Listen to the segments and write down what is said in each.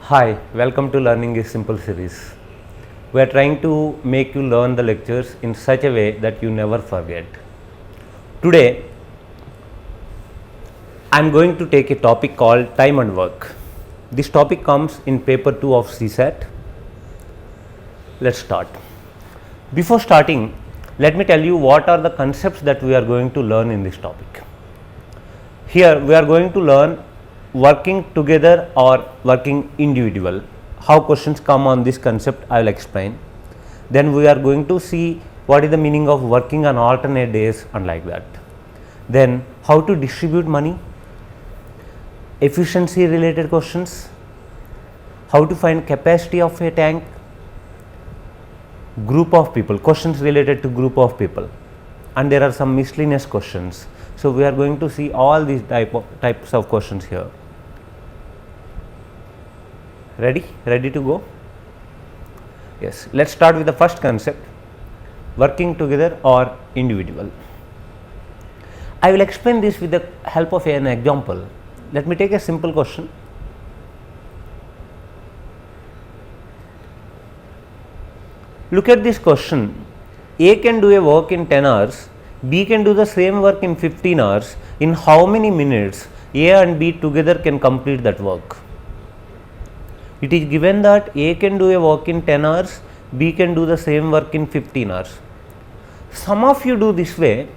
Hi, welcome to Learning is Simple series. We are trying to make you learn the lectures in such a way that you never forget. Today, I am going to take a topic called time and work. This topic comes in paper 2 of CSAT. Let's start. Before starting, let me tell you what are the concepts that we are going to learn in this topic. Here we are going to learn working together or working individual. How questions come on this concept I will explain. Then we are going to see what is the meaning of working on alternate days and like that. Then how to distribute money, efficiency related questions, how to find capacity of a tank, group of people, questions related to group of people, and there are some miscellaneous questions. So we are going to see all these types of questions here. Ready to go? Yes, let's start with the first concept, working together or individual. I will explain this with the help of an example. Let me take a simple question. Look at this question. A can do a work in 10 hours, B can do the same work in 15 hours. In how many minutes A and B together can complete that work? It is given that A can do a work in 10 hours, B can do the same work in 15 hours. Some of you do this way.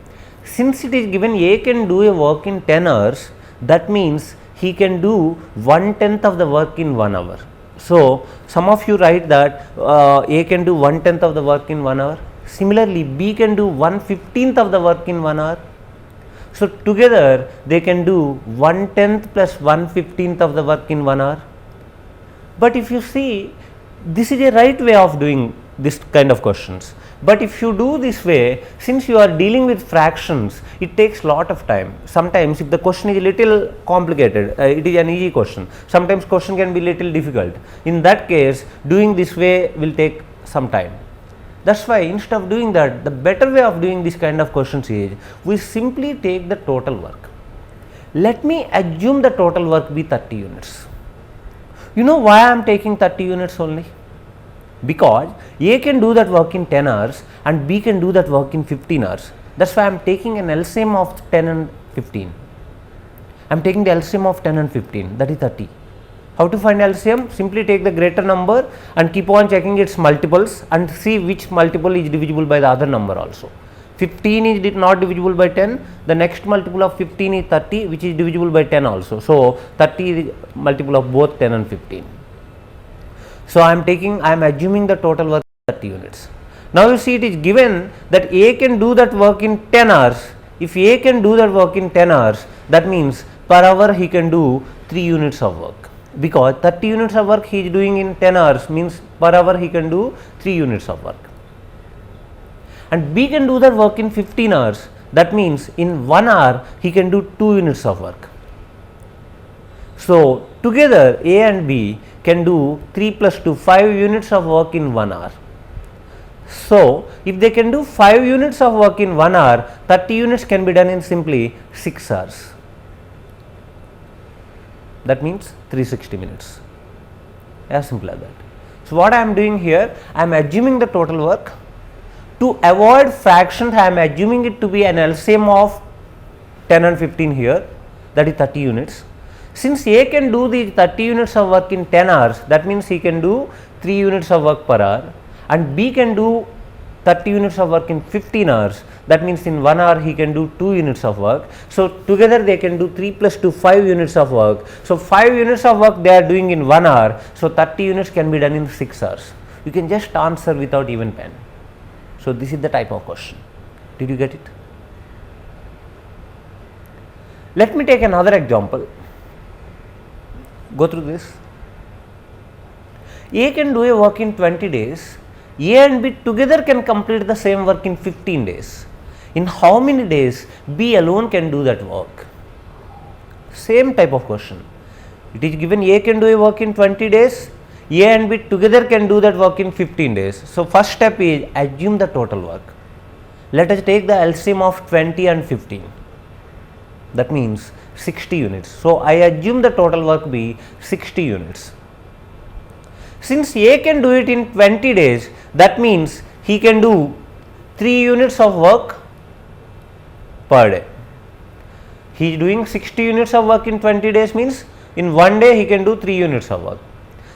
Since it is given A can do a work in 10 hours, that means he can do 1/10 of the work in 1 hour. So, some of you write that A can do 1/10 of the work in 1 hour. Similarly, B can do 1/15 of the work in 1 hour. So, together they can do 1/10 plus 1/15 of the work in 1 hour. But if you see, this is a right way of doing this kind of questions. But if you do this way, since you are dealing with fractions, it takes lot of time. Sometimes if the question is a little complicated, it is an easy question. Sometimes question can be little difficult. In that case, doing this way will take some time. That's why instead of doing that, the better way of doing this kind of questions is, we simply take the total work. Let me assume the total work be 30 units. You know why I am taking 30 units only? Because A can do that work in 10 hours and B can do that work in 15 hours. That's why I am taking an LCM of 10 and 15. I am taking the LCM of 10 and 15, that is 30. How to find LCM? Simply take the greater number and keep on checking its multiples and see which multiple is divisible by the other number also. 15 is not divisible by 10, the next multiple of 15 is 30, which is divisible by 10 also. So, 30 is multiple of both 10 and 15. So, I am assuming the total work 30 units. Now, you see it is given that A can do that work in 10 hours. If A can do that work in 10 hours, that means per hour he can do 3 units of work. Because 30 units of work he is doing in 10 hours means per hour he can do 3 units of work. And B can do that work in 15 hours, that means in 1 hour he can do 2 units of work. So, together A and B can do 3 plus 2, 5 units of work in 1 hour. So, if they can do 5 units of work in 1 hour, 30 units can be done in simply 6 hours. That means 360 minutes. As simple as that. So, what I am doing here, I am assuming the total work. To avoid fractions, I am assuming it to be an LCM of 10 and 15 here, that is 30 units. Since A can do the 30 units of work in 10 hours, that means he can do 3 units of work per hour, and B can do 30 units of work in 15 hours, that means in 1 hour he can do 2 units of work. So, together they can do 3 plus 2, 5 units of work. So, 5 units of work they are doing in 1 hour, so 30 units can be done in 6 hours. You can just answer without even pen. So, this is the type of question. Did you get it? Let me take another example. Go through this. A can do a work in 20 days, A and B together can complete the same work in 15 days. In how many days B alone can do that work? Same type of question. It is given A can do a work in 20 days, A and B together can do that work in 15 days. So, first step is assume the total work. Let us take the LCM of 20 and 15. That means 60 units. So, I assume the total work be 60 units. Since A can do it in 20 days, that means he can do 3 units of work per day. He is doing 60 units of work in 20 days, means in one day he can do 3 units of work.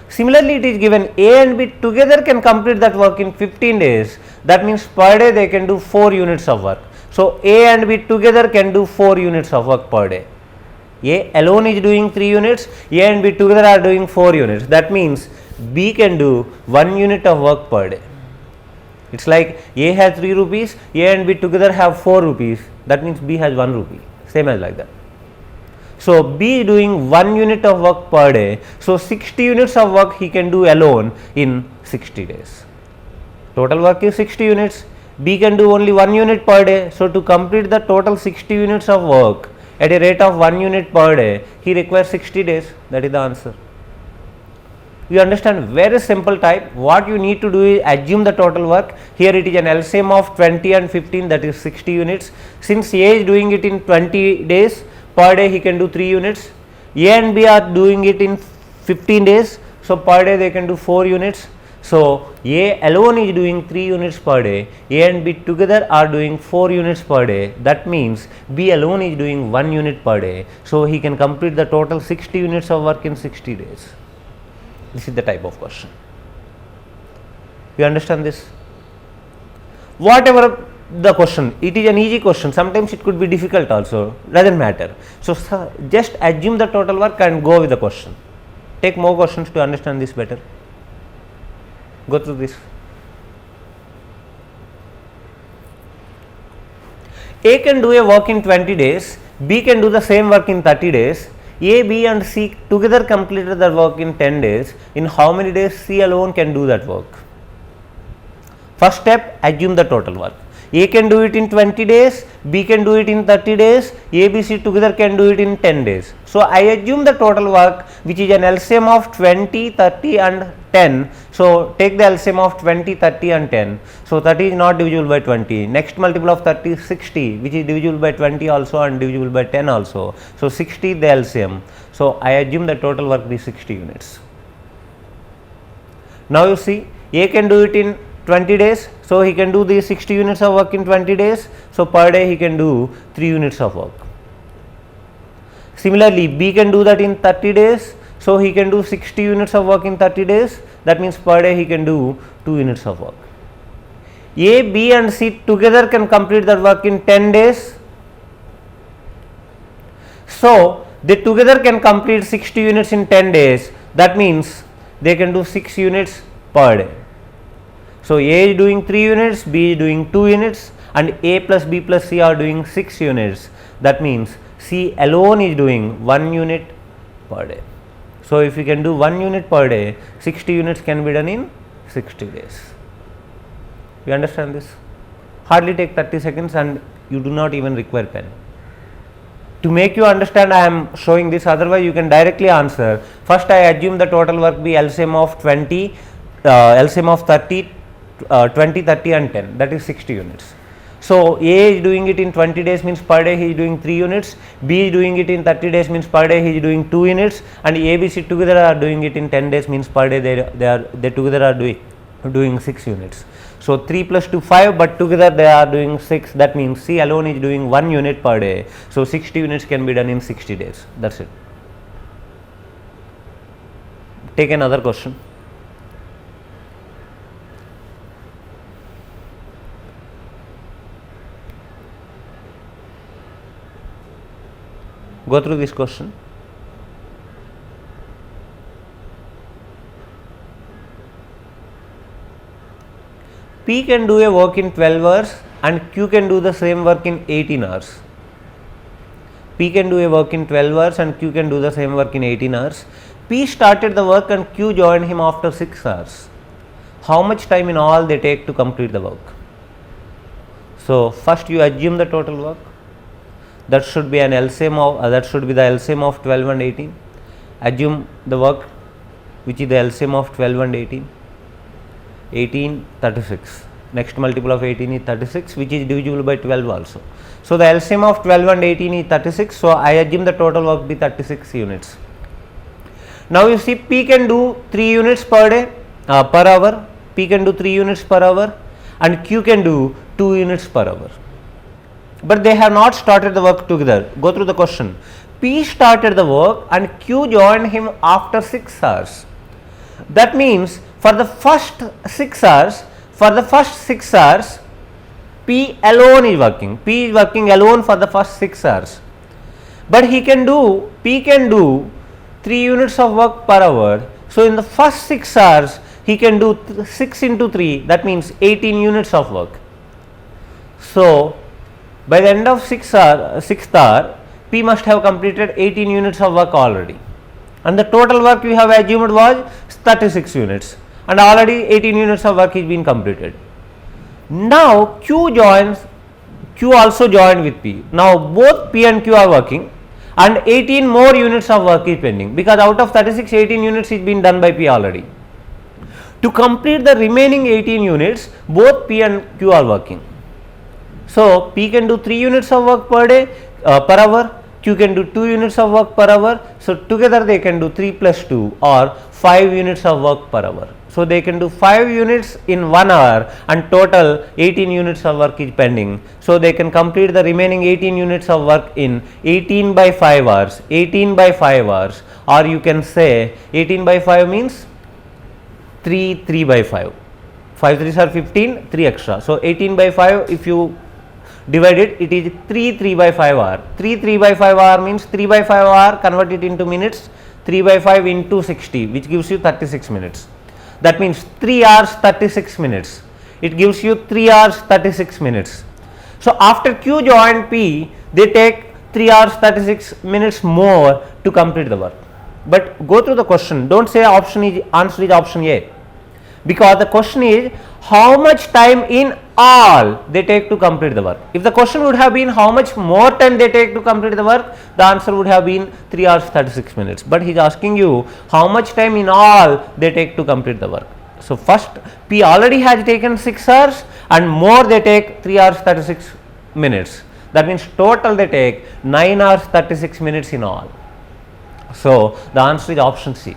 Similarly, it is given A and B together can complete that work in 15 days, that means per day they can do 4 units of work. So, A and B together can do 4 units of work per day. A alone is doing 3 units, A and B together are doing 4 units, that means B can do 1 unit of work per day. It is like A has 3 rupees, A and B together have 4 rupees, that means B has 1 rupee, same as like that. So, B is doing 1 unit of work per day. So, 60 units of work he can do alone in 60 days. Total work is 60 units. B can do only 1 unit per day. So, to complete the total 60 units of work at a rate of 1 unit per day, he requires 60 days. That is the answer. You understand, very simple type. What you need to do is assume the total work. Here it is an LCM of 20 and 15, that is 60 units. Since A is doing it in 20 days, per day he can do 3 units. A and B are doing it in 15 days. So, per day they can do 4 units. So, A alone is doing 3 units per day, A and B together are doing 4 units per day. That means B alone is doing 1 unit per day. So, he can complete the total 60 units of work in 60 days. This is the type of question. You understand this? Whatever the question, it is an easy question, sometimes it could be difficult also, doesn't matter. So, just assume the total work and go with the question. Take more questions to understand this better. Go through this. A can do a work in 20 days, B can do the same work in 30 days, A, B and C together completed the work in 10 days. In how many days C alone can do that work? First step, assume the total work. A can do it in 20 days, B can do it in 30 days, A, B, C together can do it in 10 days. So, I assume the total work which is an LCM of 20, 30 and 10. So, take the LCM of 20, 30 and 10. So, 30 is not divisible by 20. Next multiple of 30 is 60, which is divisible by 20 also and divisible by 10 also. So, 60 is the LCM. So, I assume the total work is 60 units. Now, you see A can do it in 20 days. So, he can do these 60 units of work in 20 days. So, per day he can do 3 units of work. Similarly, B can do that in 30 days. So, he can do 60 units of work in 30 days. That means, per day he can do 2 units of work. A, B and C together can complete that work in 10 days. So, they together can complete 60 units in 10 days. That means, they can do 6 units per day. So, A is doing 3 units, B is doing 2 units and A plus B plus C are doing 6 units. That means, C alone is doing 1 unit per day. So, if you can do 1 unit per day, 60 units can be done in 60 days. You understand this? Hardly take 30 seconds and you do not even require pen. To make you understand, I am showing this, otherwise you can directly answer. First, I assume the total work be LCM of 20, LCM of 30, 20, 30 and 10, that is 60 units. So, A is doing it in 20 days means per day he is doing 3 units, B is doing it in 30 days means per day he is doing 2 units and A, B, C together are doing it in 10 days means per day they together are doing 6 units. So, 3 plus 2 5, but together they are doing 6, that means C alone is doing 1 unit per day. So, 60 units can be done in 60 days, that is it. Take another question. Go through this question. P can do a work in 12 hours and Q can do the same work in 18 hours. P can do a work in 12 hours and Q can do the same work in 18 hours. P started the work and Q joined him after 6 hours. How much time in all they take to complete the work? So, first you assume the total work. That should be an LCM of that should be the LCM of 12 and 18. Assume the work which is the LCM of 12 and 18. 18, 36. Next multiple of 18 is 36, which is divisible by 12 also. So, the LCM of 12 and 18 is 36. So, I assume the total work be 36 units. Now, you see P can do 3 units per day per hour, P can do 3 units per hour, and Q can do 2 units per hour. But they have not started the work together. Go through the question. P started the work and Q joined him after 6 hours. That means for the first 6 hours, P alone is working. P is working alone for the first 6 hours. But P can do 3 units of work per hour. So in the first 6 hours, he can do 6 into 3, that means 18 units of work. So by the end of 6th hour, P must have completed 18 units of work already. And the total work we have assumed was 36 units. And already 18 units of work is being completed. Now Q also joined with P. Now both P and Q are working, and 18 more units of work is pending, because out of 36, 18 units is being done by P already. To complete the remaining 18 units, both P and Q are working. So P can do 3 units of work per hour, Q can do 2 units of work per hour. So together they can do 3 plus 2 or 5 units of work per hour. So they can do 5 units in 1 hour, and total 18 units of work is pending. So they can complete the remaining 18 units of work in 18 by 5 hours, 18 by 5 hours, or you can say 18 by 5 means 3 by 5. 5 3s are 15, 3 extra. So 18 by 5, if you divide it, it is 3 by 5 hour. 3 by 5 hour means 3 by 5 hour, convert it into minutes, 3 by 5 into 60, which gives you 36 minutes. That means 3 hours 36 minutes. It gives you 3 hours 36 minutes. So after Q joined P, they take 3 hours 36 minutes more to complete the work. But go through the question. Don't say answer is option A, because the question is how much time in all they take to complete the work. If the question would have been how much more time they take to complete the work, the answer would have been 3 hours 36 minutes. But he is asking you how much time in all they take to complete the work. So first, P already has taken 6 hours, and more they take 3 hours 36 minutes. That means total they take 9 hours 36 minutes in all. So the answer is option C.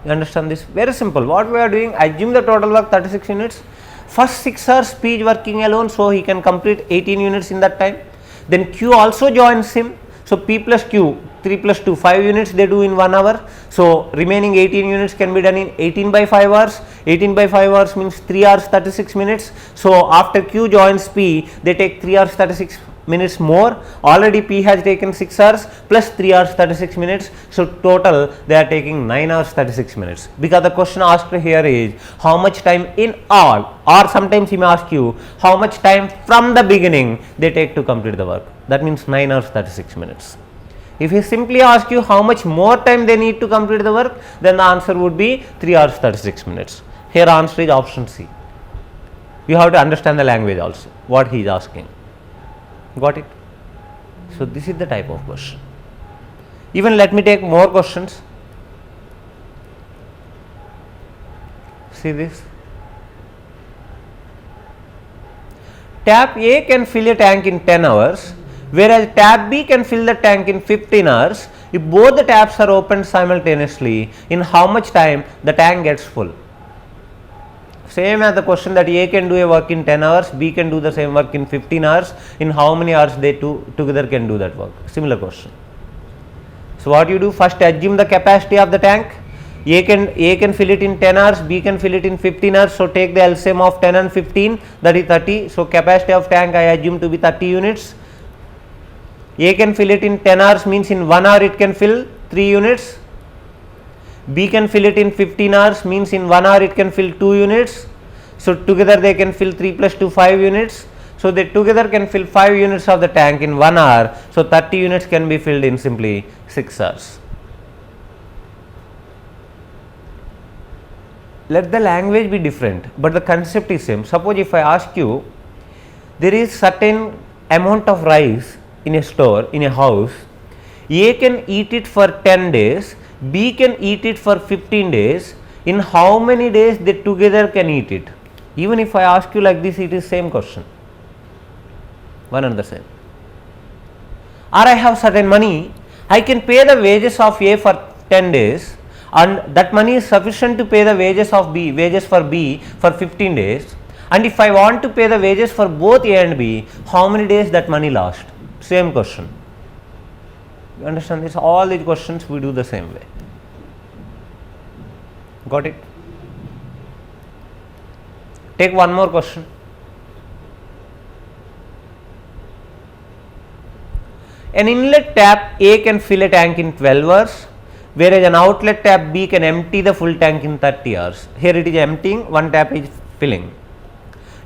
You understand this? Very simple. What we are doing, assume the total work 36 units. First 6 hours P is working alone, so he can complete 18 units in that time. Then Q also joins him. So P plus Q, 3 plus 2, 5 units they do in 1 hour. So remaining 18 units can be done in 18 by 5 hours. 18 by 5 hours means 3 hours 36 minutes. So after Q joins P, they take 3 hours 36 minutes more. Already P has taken 6 hours plus 3 hours 36 minutes. So total they are taking 9 hours 36 minutes, because the question asked here is how much time in all, or sometimes he may ask you how much time from the beginning they take to complete the work. That means 9 hours 36 minutes. If he simply asks you how much more time they need to complete the work, then the answer would be 3 hours 36 minutes. Here answer is option C. You have to understand the language also, what he is asking. Got it? So this is the type of question. Even let me take more questions. See this. Tap A can fill a tank in 10 hours, whereas tap B can fill the tank in 15 hours. If both the taps are opened simultaneously, in how much time the tank gets full? Same as the question that A can do a work in 10 hours, B can do the same work in 15 hours. In how many hours they two together can do that work? Similar question. So what you do, first assume the capacity of the tank. A can fill it in 10 hours, B can fill it in 15 hours. So take the LCM of 10 and 15, that is 30. So capacity of tank I assume to be 30 units. A can fill it in 10 hours means in 1 hour it can fill 3 units. B can fill it in 15 hours means in 1 hour it can fill 2 units. So together they can fill 3 plus 2, 5 units. So they together can fill 5 units of the tank in 1 hour. So 30 units can be filled in simply 6 hours. Let the language be different, but the concept is same. Suppose if I ask you, there is certain amount of rice in a store, in a house, A can eat it for 10 days, B can eat it for 15 days, in how many days they together can eat it? Even if I ask you like this, it is same question, one and the same. Or I have certain money, I can pay the wages of A for 10 days and that money is sufficient to pay the wages for B for 15 days, and if I want to pay the wages for both A and B, how many days that money last? Same question. You understand this? All these questions we do the same way. Got it? Take one more question. An inlet tap A can fill a tank in 12 hours, whereas an outlet tap B can empty the full tank in 30 hours. Here it is emptying, one tap is filling.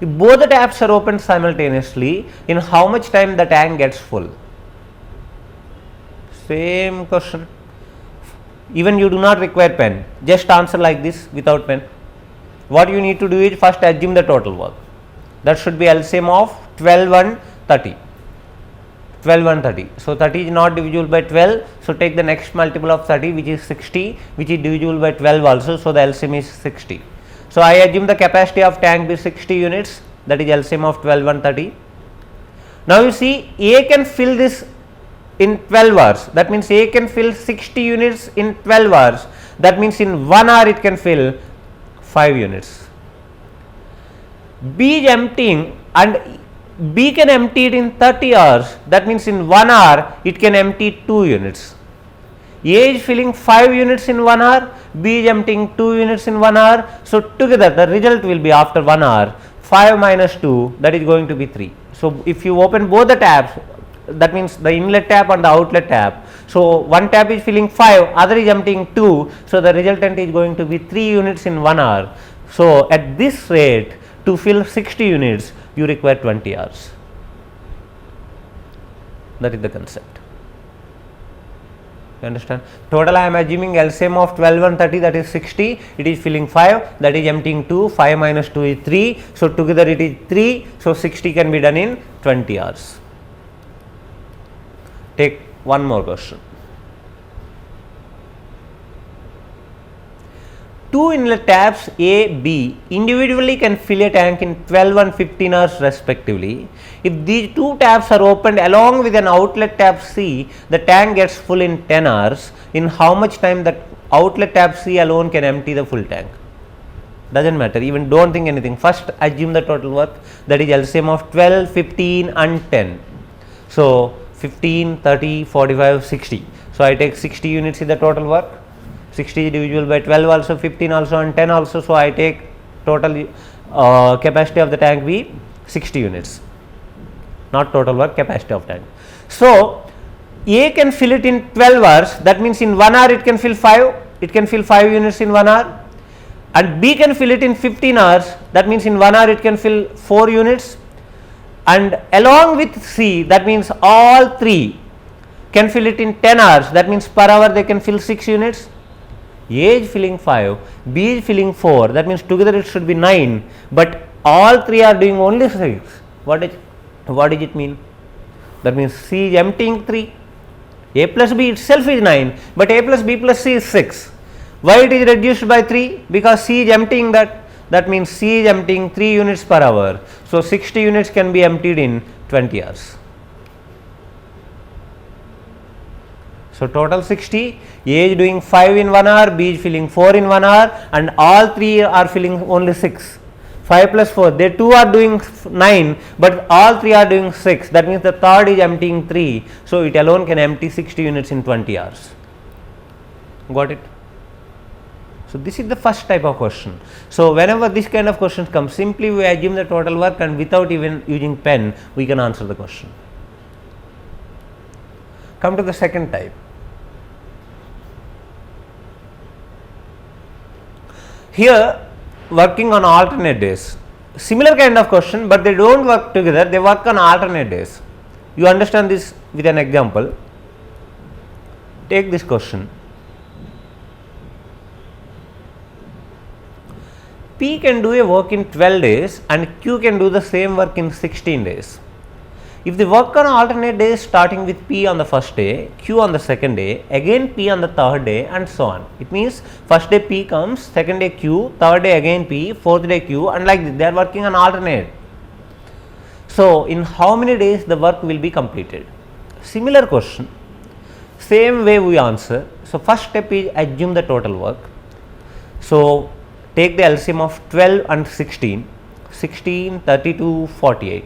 If both the taps are opened simultaneously, in how much time the tank gets full? Same question. Even you do not require pen, just answer like this without pen. What you need to do is first assume the total work. That should be LCM of 12 and 30. 12 and 30. So 30 is not divisible by 12. So take the next multiple of 30, which is 60, which is divisible by 12 also. So the LCM is 60. So I assume the capacity of tank be 60 units. That is LCM of 12 and 30. Now you see A can fill this in 12 hours. That means A can fill 60 units in 12 hours. That means in 1 hour it can fill 5 units. B is emptying and B can empty it in 30 hours. That means in 1 hour it can empty 2 units. A is filling 5 units in 1 hour, B is emptying 2 units in 1 hour. So together the result will be after 1 hour 5 minus 2, that is going to be 3. So if you open both the taps, that means the inlet tap and the outlet tap. So one tap is filling 5, other is emptying 2. So the resultant is going to be 3 units in 1 hour. So at this rate, to fill 60 units, you require 20 hours. That is the concept. You understand? Total I am assuming LCM of 12 and 30, that is 60. It is filling 5, that is emptying 2. 5 minus 2 is 3. So together it is 3. So 60 can be done in 20 hours. Take one more question. Two inlet taps A, B individually can fill a tank in 12 and 15 hours respectively. If these two taps are opened along with an outlet tap C, the tank gets full in 10 hours. In how much time that outlet tap C alone can empty the full tank? Doesn't matter, even don't think anything. First assume the total work, that is LCM of 12, 15 and 10. So 15, 30, 45, 60. So I take 60 units in the total work. 60 is divisible by 12 also, 15 also and 10 also. So I take total capacity of the tank be 60 units. Not total work, capacity of tank. So A can fill it in 12 hours. That means in 1 hour it can fill 5. It can fill 5 units in 1 hour. And B can fill it in 15 hours. That means in 1 hour it can fill 4 units. And along with C, that means all three can fill it in 10 hours. That means per hour they can fill 6 units. A is filling 5, B is filling 4. That means together it should be 9. But all three are doing only 6. What does it mean? That means C is emptying 3. A plus B itself is 9. But A plus B plus C is 6. Why it is reduced by 3? Because C is emptying that. That means C is emptying 3 units per hour. So 60 units can be emptied in 20 hours. So total 60, A is doing 5 in 1 hour, B is filling 4 in 1 hour and all three are filling only 6. 5 plus 4, they two are doing 9 but all three are doing 6. That means the third is emptying 3. So it alone can empty 60 units in 20 hours. Got it? So this is the first type of question. So whenever this kind of questions come, simply we assume the total work and without even using pen, we can answer the question. Come to the second type. Here working on alternate days. Similar kind of question, but they don't work together, they work on alternate days. You understand this with an example. Take this question. P can do a work in 12 days and Q can do the same work in 16 days. If they work on alternate days starting with P on the first day, Q on the second day, again P on the third day and so on. It means first day P comes, second day Q, third day again P, fourth day Q and like this. They are working on alternate. So in how many days the work will be completed? Similar question. Same way we answer. So first step is assume the total work. So take the LCM of 12 and 16, 16, 32, 48.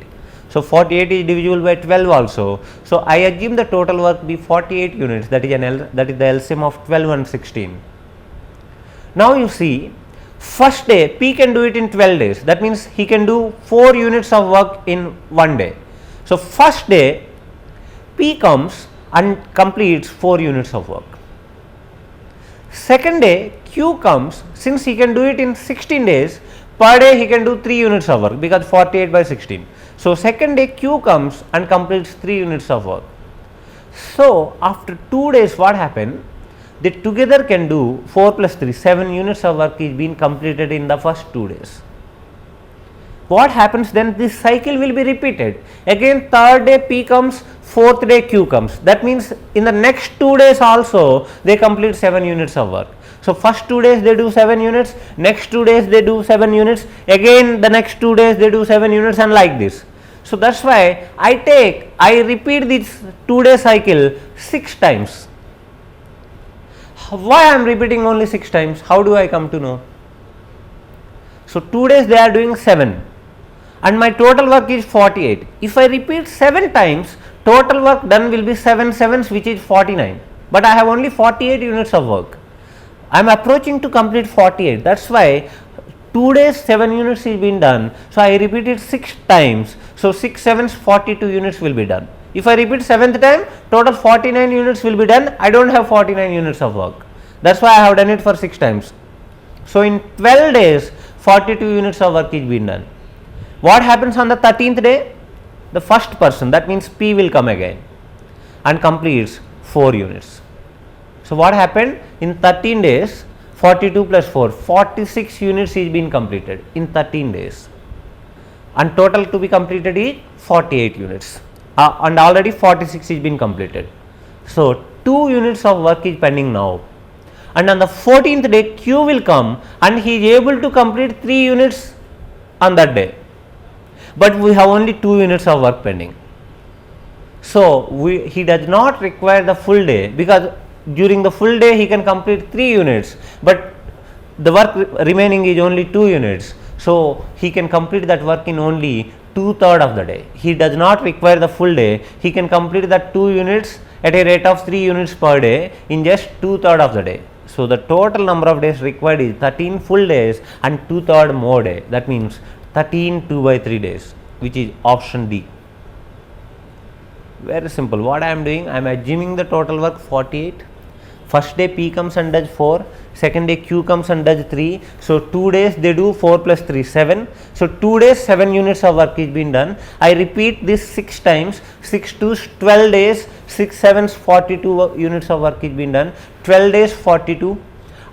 So 48 is divisible by 12 also. So I assume the total work be 48 units, that is the LCM of 12 and 16. Now you see, first day P can do it in 12 days, that means he can do 4 units of work in one day. So first day P comes and completes 4 units of work. Second day Q comes, since he can do it in 16 days, per day he can do 3 units of work because 48 by 16. So second day Q comes and completes 3 units of work. So after 2 days what happened? They together can do 4 plus 3, 7 units of work is being completed in the first 2 days. What happens then? This cycle will be repeated. Again third day P comes, fourth day Q comes. That means in the next 2 days also they complete 7 units of work. So first 2 days they do 7 units, next 2 days they do 7 units, again the next 2 days they do 7 units, and like this. So that's why I repeat this 2-day cycle 6 times. Why I am repeating only 6 times? How do I come to know? So 2 days they are doing 7 and my total work is 48. If I repeat 7 times, total work done will be 7 sevens, which is 49, but I have only 48 units of work. I am approaching to complete 48. That's why 2 days 7 units is being done. So I repeat it 6 times. So 6 sevens, 42 units will be done. If I repeat 7th time, total 49 units will be done. I don't have 49 units of work. That's why I have done it for 6 times. So in 12 days 42 units of work is being done. What happens on the 13th day? The first person, that means P, will come again and completes 4 units. So what happened? In 13 days 42 plus 4, 46 units is being completed in 13 days, and total to be completed is 48 units, and already 46 is being completed. So 2 units of work is pending now, and on the 14th day Q will come and he is able to complete 3 units on that day, but we have only 2 units of work pending. So he does not require the full day, because during the full day he can complete 3 units, but the work remaining is only 2 units. So he can complete that work in only 2/3 of the day. He does not require the full day. He can complete that 2 units at a rate of 3 units per day in just 2/3 of the day. So the total number of days required is 13 full days and 2/3 more day. That means 13 2/3 days, which is option D. Very simple. What I am doing? I am assuming the total work 48. First day P comes and does 4, second day Q comes and does 3. So 2 days they do 4 plus 3, 7. So 2 days 7 units of work is being done. I repeat this 6 times, 6 2s 12 days, 6 7s 42 units of work is being done, 12 days 42.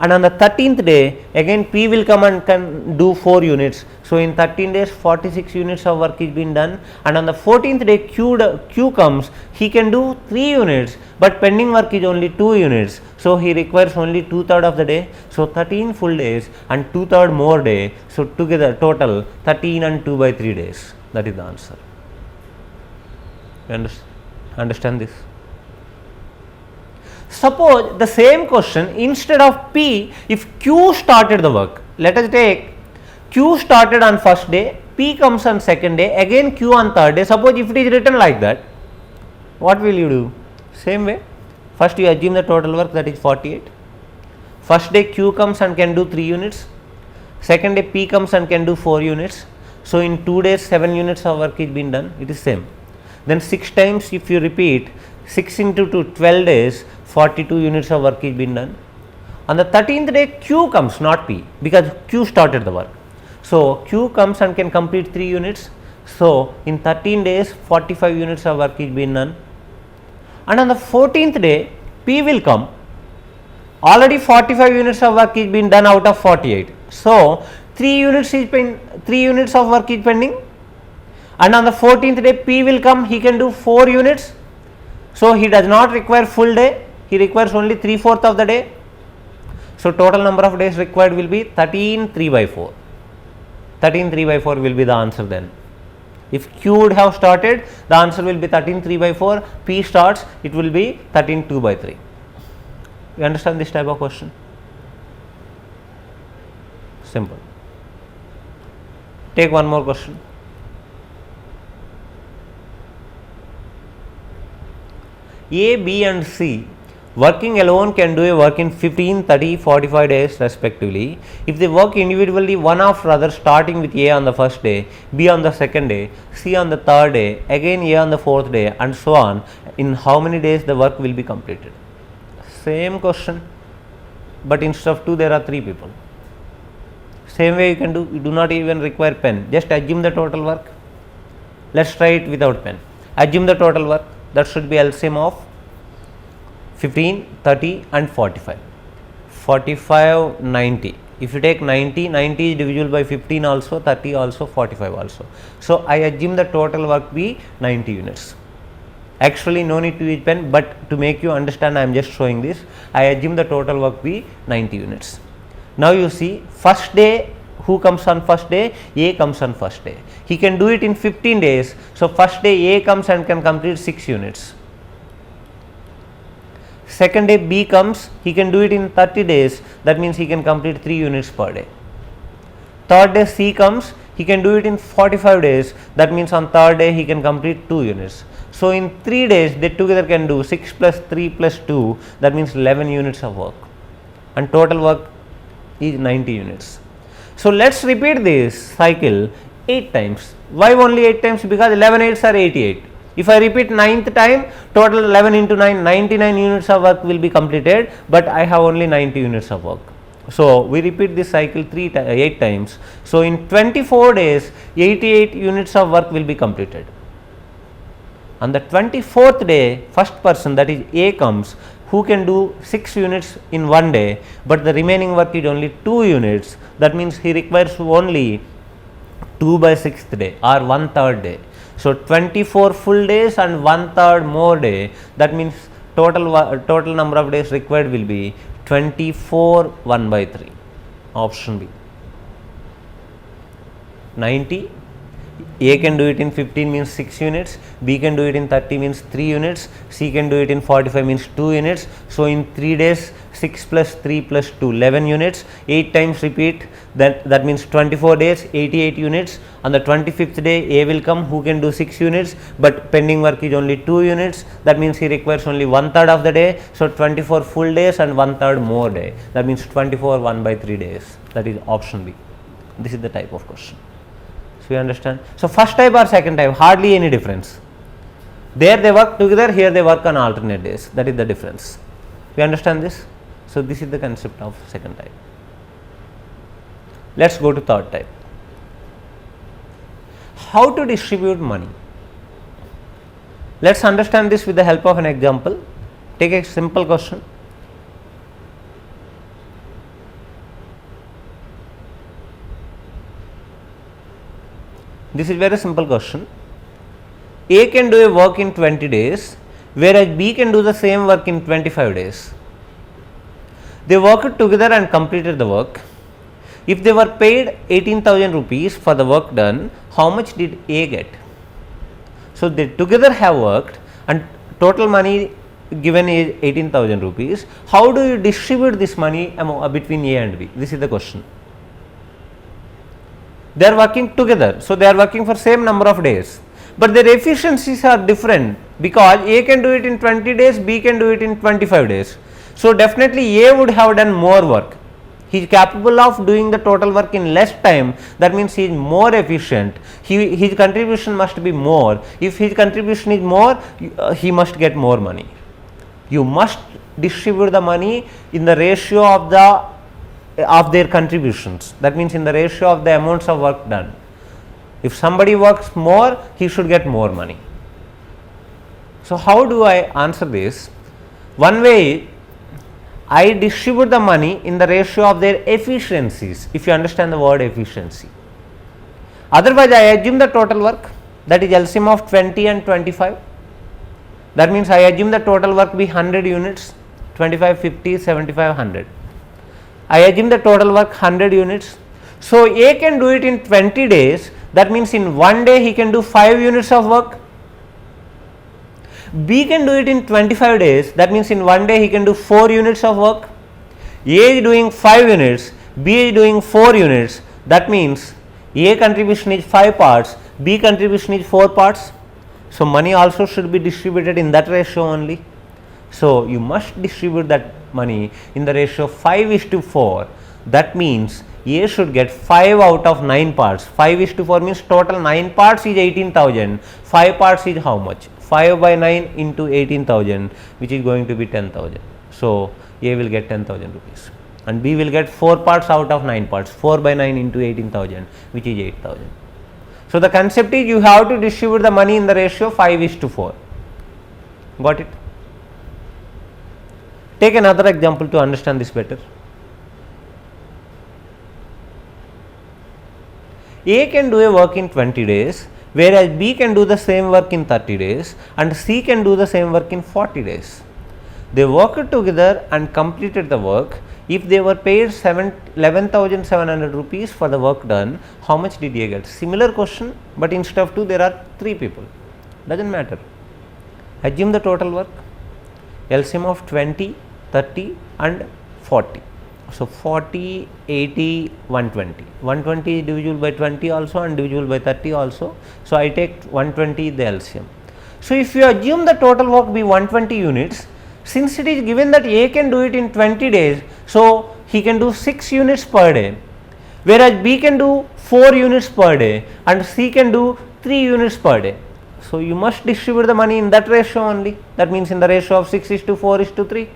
And on the 13th day again P will come and can do 4 units. So in 13 days 46 units of work is being done, and on the 14th day Q comes, he can do 3 units, but pending work is only 2 units. So he requires only 2/3 of the day. So 13 full days and 2/3 more day. So together total 13 and 2/3 days. That is the answer. You understand this? Suppose the same question, instead of P, if Q started the work, let us take Q started on first day, P comes on second day, again Q on third day. Suppose if it is written like that, what will you do? Same way, first you assume the total work, that is 48. First day Q comes and can do 3 units, second day P comes and can do 4 units. So in 2 days 7 units of work is being done, it is same. Then 6 times if you repeat, 6 into 2, 12 days, 42 units of work is being done. On the 13th day Q comes, not P, because Q started the work. So Q comes and can complete 3 units. So in 13 days 45 units of work is being done. And on the 14th day P will come, already 45 units of work is being done out of 48. So 3 units of work is pending, and on the 14th day P will come, he can do 4 units. So he does not require full day, he requires only 3/4 of the day. So total number of days required will be 13 3/4. 13 3/4 will be the answer then. If Q would have started, the answer will be 13 3 by 4. P starts, it will be 13 2 by 3. You understand this type of question? Simple. Take one more question. A, B and C working alone can do a work in 15, 30, 45 days respectively. If they work individually one after other, starting with A on the first day, B on the second day, C on the third day, again A on the fourth day, and so on, in how many days the work will be completed? Same question, but instead of 2 there are 3 people. Same way you can do, you do not even require pen, just assume the total work. Let's try it without pen. Assume the total work, that should be LCM of 15, 30 and 45. 45, 90. If you take 90, 90 is divisible by 15 also, 30 also, 45 also. So, I assume the total work be 90 units. Actually, no need to use pen, but to make you understand, I am just showing this. I assume the total work be 90 units. Now, you see, first day, who comes on first day? A comes on first day. He can do it in 15 days. So, first day A comes and can complete 6 units. Second day B comes, he can do it in 30 days, that means he can complete 3 units per day. Third day C comes, he can do it in 45 days, that means on third day he can complete 2 units. So, in 3 days they together can do 6 plus 3 plus 2, that means 11 units of work, and total work is 90 units. So, let us repeat this cycle 8 times. Why only 8 times? Because 11 8s are 88. If I repeat 9th time, total 11 into 9, 99 units of work will be completed, but I have only 90 units of work. So, we repeat this cycle 8 times. So, in 24 days, 88 units of work will be completed. On the 24th day, first person, that is A, comes, who can do 6 units in one day, but the remaining work is only 2 units. That means he requires only 2 by 6th day or 1/3 day. So, 24 full days and 1/3 more day, that means total number of days required will be 24 1 by 3. Option B. 90. A can do it in 15 means 6 units, B can do it in 30 means 3 units, C can do it in 45 means 2 units. So, in 3 days 6 plus 3 plus 2, 11 units, 8 times repeat, that means 24 days 88 units. On the 25th day A will come, who can do 6 units, but pending work is only 2 units, that means he requires only 1/3 of the day. So, 24 full days and 1/3 more day, that means 24 1 by 3 days, that is option B. This is the type of question. So, you understand. So, first type or second type, hardly any difference. There they work together, here they work on alternate days, that is the difference. You understand this? So, this is the concept of second type. Let us go to third type. How to distribute money? Let us understand this with the help of an example. Take a simple question. This is very simple question. A can do a work in 20 days, whereas B can do the same work in 25 days. They worked together and completed the work. If they were paid 18,000 rupees for the work done, how much did A get? So, they together have worked and total money given is 18,000 rupees. How do you distribute this money between A and B? This is the question. They are working together, so they are working for same number of days, but their efficiencies are different, because A can do it in 20 days, B can do it in 25 days. So, definitely A would have done more work. He is capable of doing the total work in less time, that means he is more efficient, his contribution must be more. If his contribution is more, he must get more money. You must distribute the money in the ratio of their contributions, that means in the ratio of the amounts of work done. If somebody works more, he should get more money. So, how do I answer this? One way, I distribute the money in the ratio of their efficiencies, if you understand the word efficiency. Otherwise, I assume the total work, that is LCM of 20 and 25. That means I assume the total work be 100 units, 25, 50, 75, 100. I assume the total work 100 units. So, A can do it in 20 days, That means in one day he can do 5 units of work. B can do it in 25 days. That means in one day he can do 4 units of work. A is doing 5 units, B is doing 4 units. That means A contribution is 5 parts, B contribution is 4 parts. So money also should be distributed in that ratio only. So you must distribute that money in the ratio 5:4. That means A should get 5 out of 9 parts. 5:4 means total 9 parts is 18,000. 5 parts is how much? 5 by 9 into 18,000, which is going to be 10,000. So A will get 10,000 rupees and B will get 4 parts out of 9 parts. 4 by 9 into 18,000, which is 8,000. So the concept is you have to distribute the money in the ratio 5:4. Got it? Take another example to understand this better. A can do a work in 20 days, whereas B can do the same work in 30 days and C can do the same work in 40 days. They worked together and completed the work. If they were paid 11,700 rupees for the work done, how much did A get? Similar question, but instead of 2 there are 3 people. Doesn't matter. Assume the total work. LCM of 20, 30 and 40. So 40, 80, 120. 120 is divisible by 20 also and divisible by 30 also. So I take 120 the LCM. So if you assume the total work be 120 units, since it is given that A can do it in 20 days, so he can do 6 units per day, whereas B can do 4 units per day and C can do 3 units per day. So you must distribute the money in that ratio only. That means in the ratio of 6:4:3.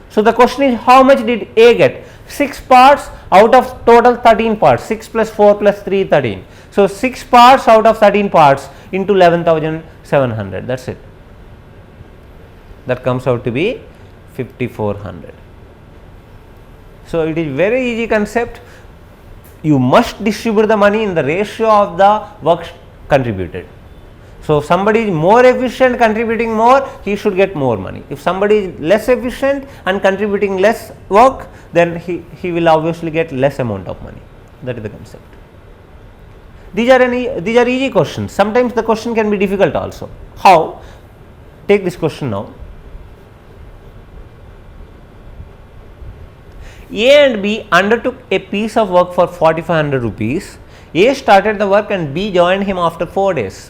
So the question is, how much did A get? 6 parts out of total 13 parts. 6 plus 4 plus 3, 13. So 6 parts out of 13 parts into 11,700. That's it. That comes out to be 5,400. So it is very easy concept. You must distribute the money in the ratio of the work contributed. So if somebody is more efficient, contributing more, he should get more money. If somebody is less efficient and contributing less work, then he will obviously get less amount of money. That is the concept. These are easy questions. Sometimes the question can be difficult also. How? Take this question now. A and B undertook a piece of work for 4,500 rupees. A started the work and B joined him after 4 days.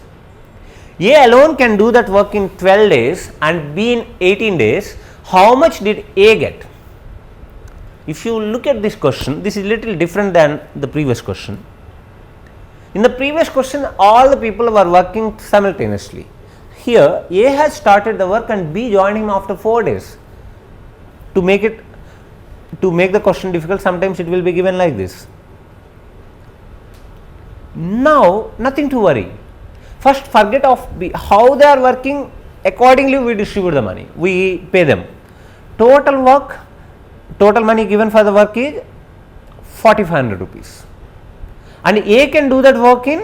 A alone can do that work in 12 days and B in 18 days. How much did A get? If you look at this question, this is little different than the previous question. In the previous question, all the people were working simultaneously. Here, A has started the work and B joined him after 4 days. To make the question difficult, sometimes it will be given like this. Now, nothing to worry. First, forget of how they are working. Accordingly, we distribute the money. We pay them. Total money given for the work is 4,500 rupees. And A can do that work in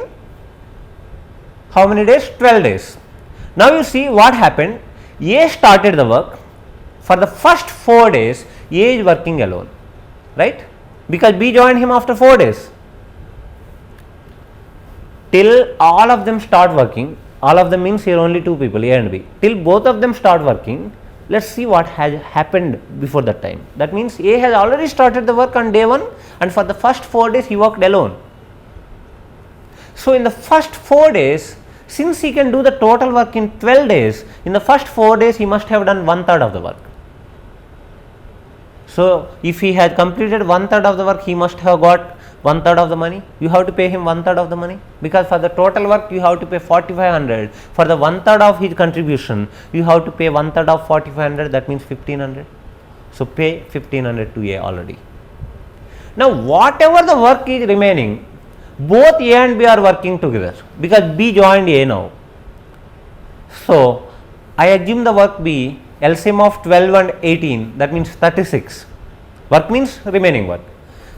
how many days? 12 days. Now you see what happened. A started the work. For the first 4 days, A is working alone, right? Because B joined him after 4 days. Till all of them start working, all of them means here only 2 people, A and B. Till both of them start working, let us see what has happened before that time. That means A has already started the work on day 1 and for the first 4 days he worked alone. So in the first 4 days, since he can do the total work in 12 days, in the first 4 days he must have done 1/3 of the work. So if he had completed 1/3 of the work, he must have got 1/3 of the money. You have to pay him 1/3 of the money, because for the total work you have to pay 4,500. For the 1/3 of his contribution, you have to pay 1/3 of 4,500. That means 1,500. So pay 1,500 to A already. Now whatever the work is remaining, both A and B are working together because B joined A now. So I assume the work be LCM of 12 and 18, that means 36. Work means remaining work.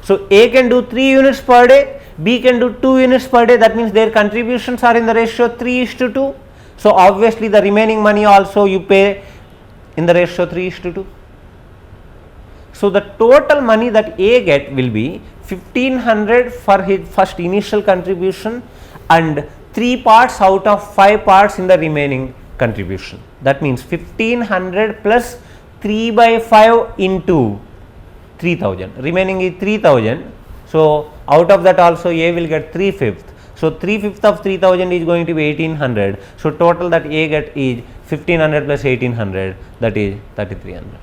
So A can do 3 units per day, B can do 2 units per day, that means their contributions are in the ratio 3:2. So obviously the remaining money also you pay in the ratio 3:2. So the total money that A get will be 1500 for his first initial contribution and 3 parts out of 5 parts in the remaining contribution. That means 1500 plus 3 by 5 into 3000, remaining is 3000. So, out of that also A will get 3/5. So, 3/5 of 3000 is going to be 1800. So, total that A get is 1500 plus 1800, that is 3300.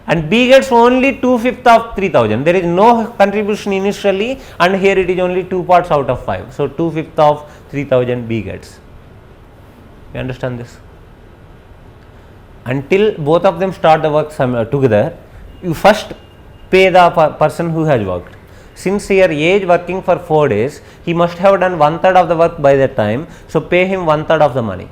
And B gets only 2/5 of 3000. There is no contribution initially, and here it is only 2 parts out of 5. So, 2/5 of 3000 B gets. You understand this? Until both of them start the work together, you first pay the person who has worked. Since here A is working for 4 days, he must have done 1/3 of the work by that time. So, pay him 1/3 of the money.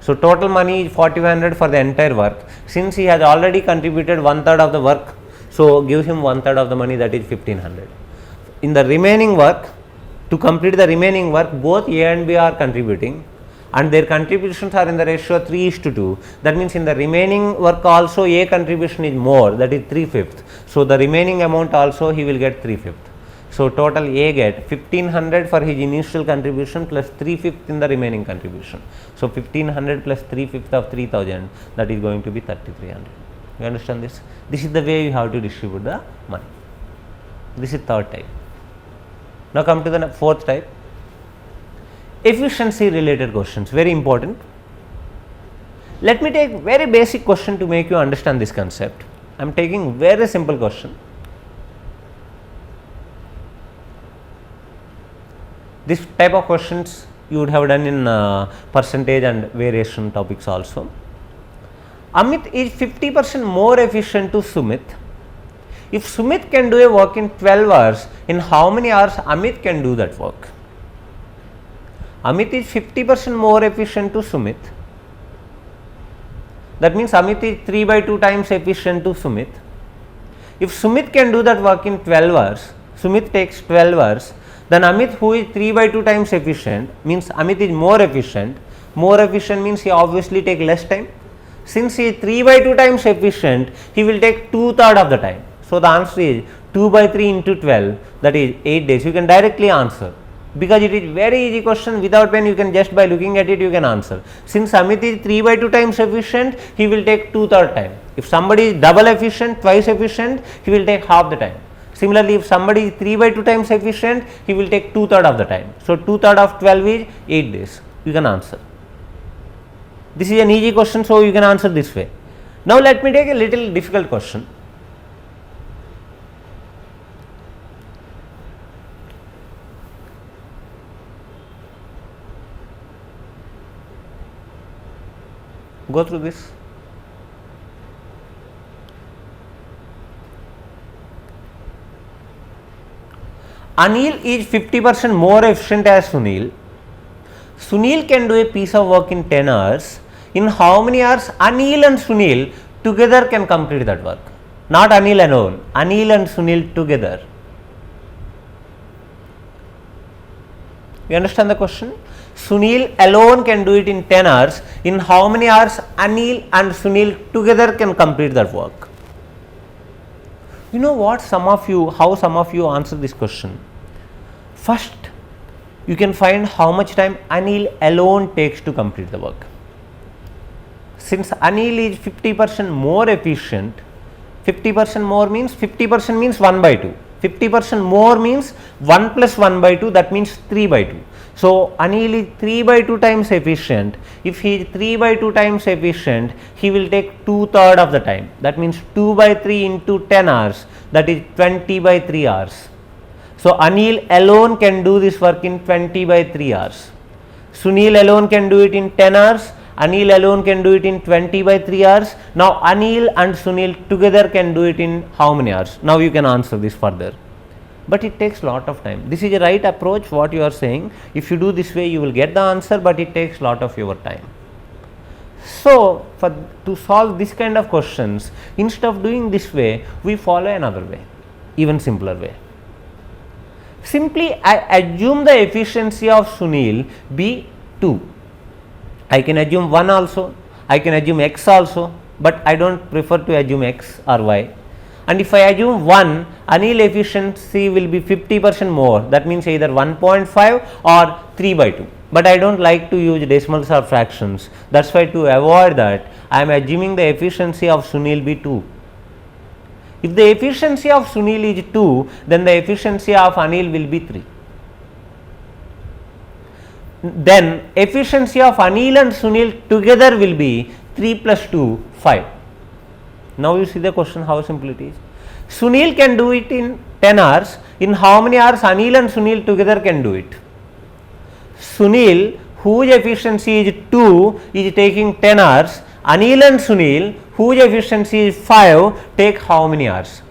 So, total money is 4500 for the entire work. Since he has already contributed 1/3 of the work, so give him 1/3 of the money, that is 1500. In the remaining work, to complete the remaining work, both A and B are contributing, and their contributions are in the ratio 3:2. That means in the remaining work also A contribution is more, that is 3/5. So, the remaining amount also he will get 3/5. So, total A get 1500 for his initial contribution plus 3/5 in the remaining contribution. So, 1500 plus 3/5 of 3000, that is going to be 3300. You understand this? This is the way you have to distribute the money. This is third type. Now, come to the fourth type. Efficiency related questions, very important. Let me take very basic question to make you understand this concept. I am taking very simple question. This type of questions you would have done in percentage and variation topics also. Amit is 50% more efficient to Sumit. If Sumit can do a work in 12 hours, in how many hours Amit can do that work? Amit is 50% more efficient to Sumit. That means Amit is 3/2 times efficient to Sumit. If Sumit can do that work in 12 hours, Sumit takes 12 hours, then Amit, who is 3/2 times efficient, means Amit is more efficient. More efficient means he obviously take less time. Since he is 3/2 times efficient, he will take 2/3 of the time. So, the answer is 2/3 into 12, that is 8 days. You can directly answer, because it is very easy question. Without pen, you can just by looking at it you can answer. Since Amit is 3/2 times efficient, he will take 2/3 time. If somebody is double efficient, twice efficient, he will take half the time. Similarly, if somebody is 3/2 times efficient, he will take 2/3 of the time. So, 2/3 of 12 is 8 days. You can answer. This is an easy question, so you can answer this way. Now, let me take a little difficult question. Go through this. Anil is 50% more efficient as Sunil. Sunil can do a piece of work in 10 hours. In how many hours Anil and Sunil together can complete that work? Not Anil alone, Anil and Sunil together. You understand the question? Sunil alone can do it in 10 hours. In how many hours Anil and Sunil together can complete that work? You know what, how some of you answer this question. First, you can find how much time Anil alone takes to complete the work. Since Anil is 50% more efficient, 50% more means 50% means 1/2. 50% more means 1 plus 1/2, that means 3/2. So, Anil is 3/2 times efficient. If he is 3/2 times efficient, he will take 2/3 of the time. That means 2/3 into 10 hours, that is 20/3 hours. So, Anil alone can do this work in 20/3 hours. Sunil alone can do it in 10 hours. Anil alone can do it in 20/3 hours. Now, Anil and Sunil together can do it in how many hours? Now, you can answer this further. But it takes lot of time. This is a right approach what you are saying. If you do this way, you will get the answer, but it takes lot of your time. So, to solve this kind of questions, instead of doing this way, we follow another way, even simpler way. Simply I assume the efficiency of Sunil be 2. I can assume 1 also, I can assume x also, but I do not prefer to assume x or y. and if I assume 1, Anil efficiency will be 50% more, that means either 1.5 or 3 by 2, but I don't like to use decimals or fractions, that's why to avoid that I am assuming the efficiency of Sunil be 2. If the efficiency of Sunil is 2, then the efficiency of Anil will be 3. Then efficiency of Anil and Sunil together will be 3 plus 2, 5. Now you see the question how simple it is. Sunil can do it in 10 hours. In how many hours Anil and Sunil together can do it? Sunil, whose efficiency is 2, is taking 10 hours. Anil and Sunil, whose efficiency is 5, take how many hours?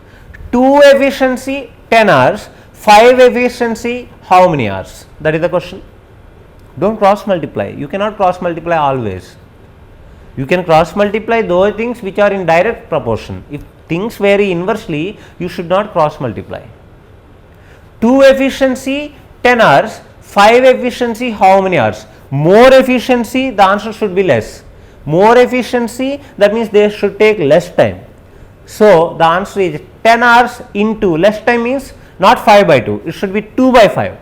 2 efficiency 10 hours, 5 efficiency how many hours? That is the question. Don't cross multiply. You cannot cross multiply always. You can cross multiply those things which are in direct proportion. If things vary inversely, you should not cross multiply. 2 efficiency 10 hours, 5 efficiency how many hours? More efficiency, the answer should be less. More efficiency, that means they should take less time. So the answer is 10 hours into less time means not 5 by 2, it should be 2 by 5.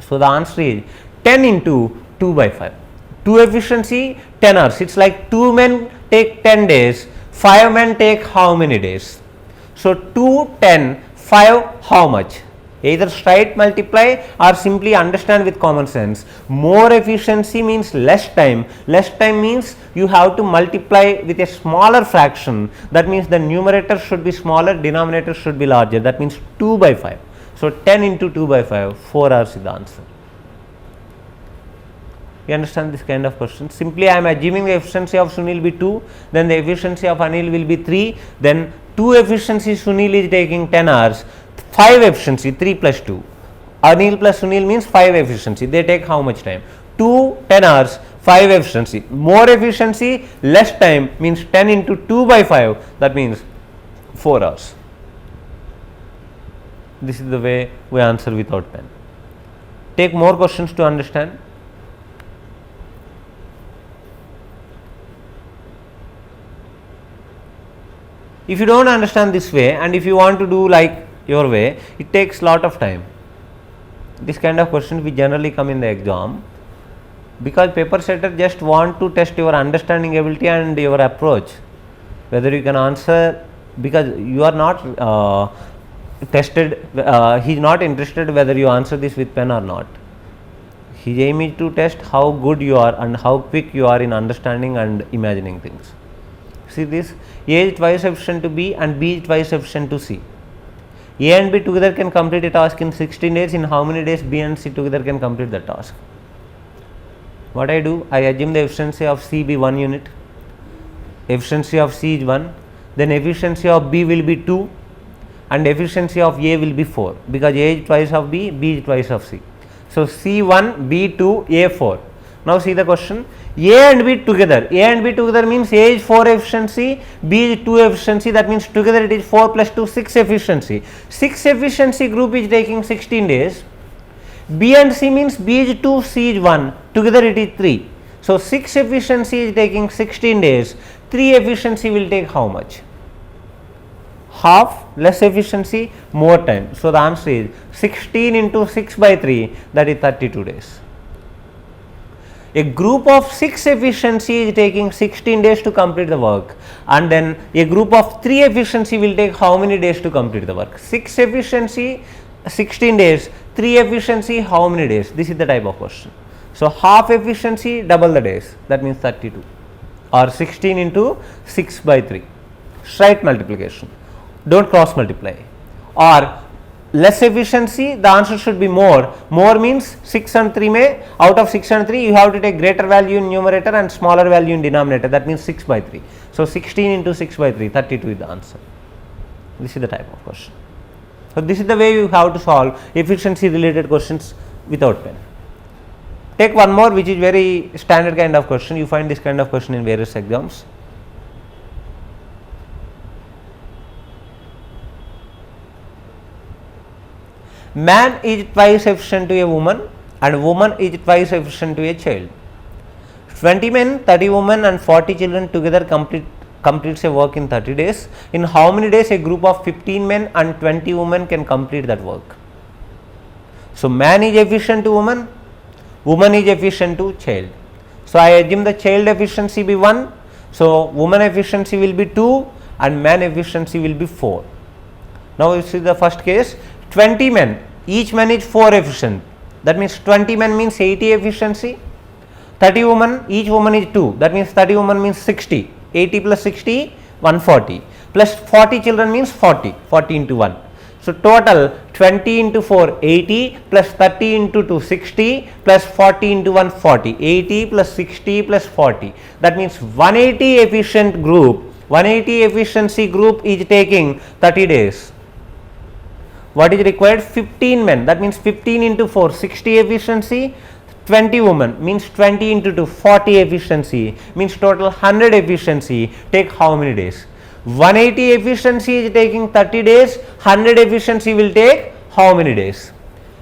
So the answer is 10 into 2 by 5. 2 efficiency 10 hours, it's like 2 men take 10 days, 5 men take how many days? So 2, 10, 5 how much? Either straight multiply or simply understand with common sense. More efficiency means less time means you have to multiply with a smaller fraction, that means the numerator should be smaller, denominator should be larger, that means 2 by 5. So 10 into 2 by 5, 4 hours is the answer. You understand this kind of question? Simply I am assuming the efficiency of Sunil be 2, then the efficiency of Anil will be 3, then 2 efficiency Sunil is taking 10 hours, 5 efficiency 3 plus 2, Anil plus Sunil means 5 efficiency, they take how much time? 2 10 hours, 5 efficiency, more efficiency less time means 10 into 2 by 5, that means 4 hours. This is the way we answer without pen. Take more questions to understand. If you don't understand this way and if you want to do like your way, it takes lot of time. This kind of questions we generally come in the exam because paper setter just want to test your understanding ability and your approach, whether you can answer, because you are not tested, he is not interested whether you answer this with pen or not. His aim is to test how good you are and how quick you are in understanding and imagining things. See this, A is twice efficient to B and B is twice efficient to C. A and B together can complete a task in 16 days. In how many days B and C together can complete the task? What I do? I assume the efficiency of C be 1 unit, efficiency of C is 1, then efficiency of B will be 2 and efficiency of A will be 4, because A is twice of B, B is twice of C. So C1, B2, A4. Now see the question, A and B together means A is 4 efficiency, B is 2 efficiency, that means together it is 4 plus 2, 6 efficiency. 6 efficiency group is taking 16 days. B and C means B is 2, C is 1, together it is 3. So 6 efficiency is taking 16 days, 3 efficiency will take how much? Half, less efficiency, more time. So the answer is 16 into 6 by 3, that is 32 days. A group of 6 efficiency is taking 16 days to complete the work, and then a group of 3 efficiency will take how many days to complete the work? 6 efficiency 16 days, 3 efficiency how many days? This is the type of question. So half efficiency, double the days, that means 32, or 16 into 6 by 3, straight multiplication, don't cross multiply. Or less efficiency, the answer should be more. More means 6 and 3 may, out of 6 and 3 you have to take greater value in numerator and smaller value in denominator, that means 6 by 3. So 16 into 6 by 3, 32 is the answer. This is the type of question. So this is the way you have to solve efficiency related questions without pen. Take one more which is very standard kind of question, you find this kind of question in various exams. Man is twice efficient to a woman and woman is twice efficient to a child. 20 men, 30 women and 40 children together complete completes a work in 30 days, in how many days a group of 15 men and 20 women can complete that work? So, man is efficient to woman, woman is efficient to child. So, I assume the child efficiency be 1, so woman efficiency will be 2 and man efficiency will be 4. Now, you see the first case, 20 men, each man is 4 efficient, that means 20 men means 80 efficiency, 30 women, each woman is 2, that means 30 women means 60, 80 plus 60, 140, plus 40 children means 40, 40 into 1. So, total 20 into 4 80 plus 30 into 2 60 plus 40 into 1 40, 80 plus 60 plus 40, that means 180 efficient group, 180 efficiency group is taking 30 days. What is required? 15 men, that means 15 into 4 60 efficiency, 20 women means 20 into 2 40 efficiency, means total 100 efficiency, take how many days? 180 efficiency is taking 30 days, 100 efficiency will take how many days?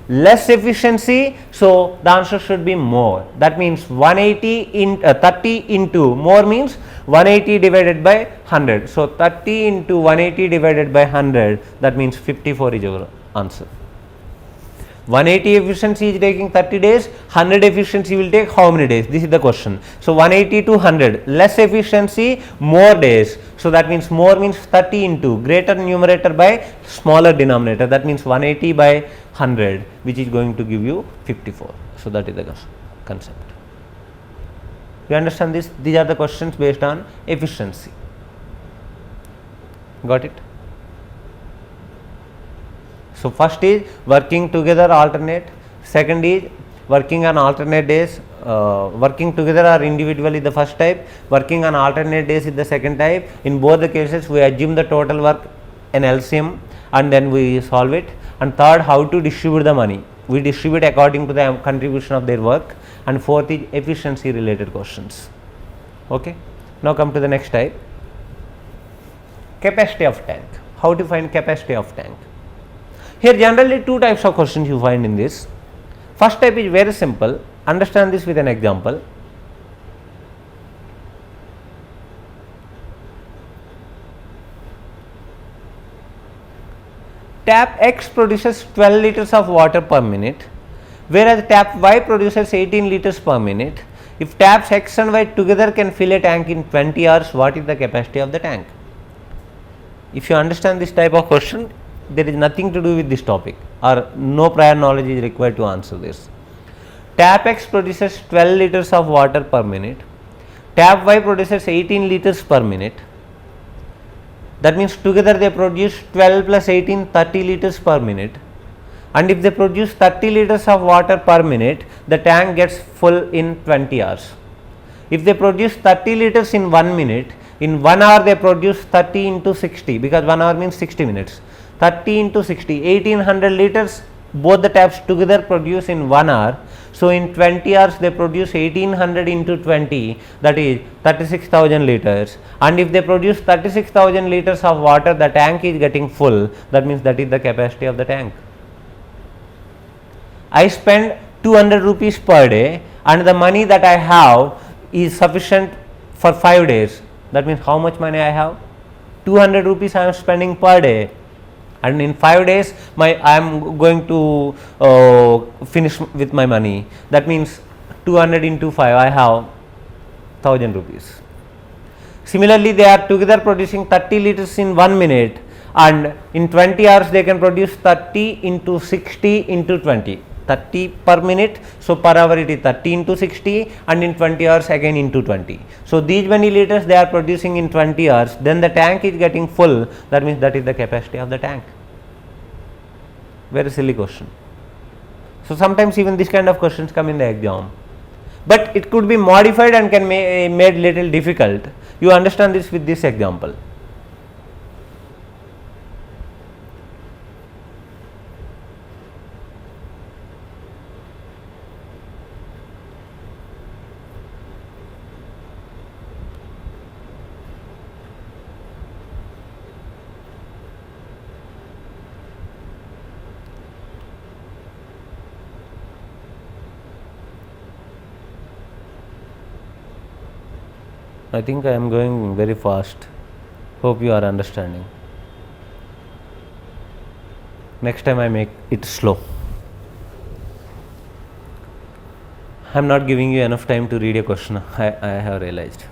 Less efficiency, so the answer should be more, that means 180 in 30 into more means 180 divided by 100. So, 30 into 180 divided by 100, that means 54 is your answer. 180 efficiency is taking 30 days, 100 efficiency will take how many days? This is the question. So, 180 to 100, less efficiency, more days. So, that means more means 30 into greater numerator by smaller denominator, that means 180 by 100, which is going to give you 54. So, that is the concept. You understand this? These are the questions based on efficiency. Got it? So, first is working together alternate, second is working on alternate days, working together or individually the first type, working on alternate days is the second type. In both the cases we assume the total work an LCM and then we solve it. And third, how to distribute the money, we distribute according to the contribution of their work. And fourth is efficiency related questions. Okay. Now come to the next type, capacity of tank. How to find capacity of tank? Here generally two types of questions you find in this. First type is very simple, understand this with an example. Tap X produces 12 liters of water per minute, whereas tap Y produces 18 liters per minute. If taps X and Y together can fill a tank in 20 hours, what is the capacity of the tank? If you understand this type of question, there is nothing to do with this topic or no prior knowledge is required to answer this. Tap X produces 12 liters of water per minute, tap Y produces 18 liters per minute, that means together they produce 12 plus 18 30 liters per minute, and if they produce 30 liters of water per minute, the tank gets full in 20 hours. If they produce 30 liters in 1 minute, in 1 hour they produce 30 into 60, because 1 hour means 60 minutes. 30 into 60, 1800 liters both the taps together produce in 1 hour. So, in 20 hours they produce 1800 into 20, that is 36,000 liters, and if they produce 36,000 liters of water, the tank is getting full, that means that is the capacity of the tank. I spend 200 rupees per day and the money that I have is sufficient for 5 days, that means how much money I have? 200 rupees I am spending per day, and in 5 days I am going to finish with my money, that means 200 into 5 I have 1000 rupees. Similarly, they are together producing 30 liters in 1 minute, and in 20 hours they can produce 30 into 60 into 20, 30 per minute. So, per hour it is 30 into 60, and in 20 hours again into 20. So, these many liters they are producing in 20 hours, then the tank is getting full, that means that is the capacity of the tank. Very silly question. So, sometimes even this kind of questions come in the exam, but it could be modified and can be made little difficult. You understand this with this example. I think I am going very fast. Hope you are understanding. Next time I make it slow. I am not giving you enough time to read a question, I have realized.